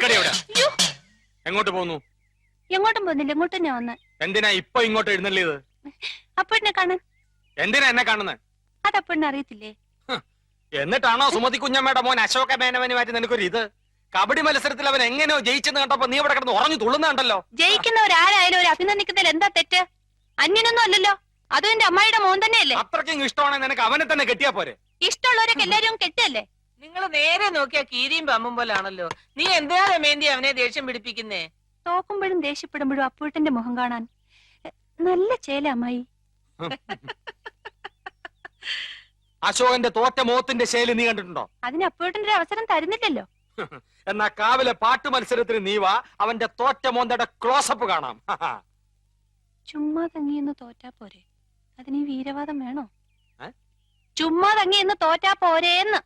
നിക്കടി അവിടെ. എങ്ങോട്ട് പോന്നു? എങ്ങോട്ടും പോകുന്നില്ല, ഇങ്ങോട്ട് തന്നെ വന്ന്. എന്തിനാ ഇപ്പൊ ഇങ്ങോട്ട് എഴുന്നള്ളിയത്? അപ്പൂട്ടിനെ കാണാൻ. എന്തിനാ എന്നെ കാണുന്നത്? അത് അപ്പൂട്ടിനെ അറിയത്തില്ലേ? എന്നിട്ടാണോ സുമതി കുഞ്ഞമ്മയുടെ മോൻ അശോക മേനവനുമായിട്ട് നിനക്കൊരു ഇത്? കബഡി മത്സരത്തിൽ അവൻ എങ്ങനെയോ ജയിച്ചെന്ന് കണ്ടപ്പോ നീ ഇവിടെ കിടന്ന് ഉറഞ്ഞു തുള്ളുന്നുണ്ടല്ലോ. ജയിക്കുന്നവരാരായാലും ഒരു അഭിനന്ദിക്കുന്നതിൽ എന്താ തെറ്റ്? അന്യനൊന്നും അല്ലല്ലോ, അതും എന്റെ അമ്മായിയുടെ മോൻ തന്നെയല്ലേ. അത്രയ്ക്കും ഇഷ്ടമാണെങ്കിൽ നിനക്ക് അവനെ തന്നെ കെട്ടിയാ പോരെ? ഇഷ്ടമുള്ളവരൊക്കെ എല്ലാരും കെട്ടല്ലേ? നിങ്ങൾ നേരെ നോക്കിയാ കീരിയും പമ്പും പോലാണല്ലോ. നീ എന്തിനാ രമേന്തി അവനെ ദേഷ്യം പിടിപ്പിക്കുന്നേ? തോക്കുമ്പോഴും ദേഷ്യപ്പെടുമ്പോഴും അപ്പൂട്ടന്റെ മുഖം കാണാൻ നല്ല ചേല അമ്മായി. അശോകന്റെ തോറ്റ മോത്തിന്റെ ശൈലി നീ കണ്ടിട്ടുണ്ടോ? അതിന് അപ്പൂട്ടന്റെ ഒരു അവസരം തരുന്നില്ലല്ലോ. എന്നാ കാവിലെ പാട്ട് മത്സരത്തിന് നീ വാ, അവന്റെ തോറ്റ മോന്തയുടെ ക്ലോസപ്പ് കാണാം. ചുമ്മാ തങ്ങിയെന്ന് തോറ്റാ പോരെ, അതിന് ഈ വീരവാദം വേണോ? ചുമ്മാ തങ്ങിയെന്ന് തോറ്റാ പോരേന്ന്.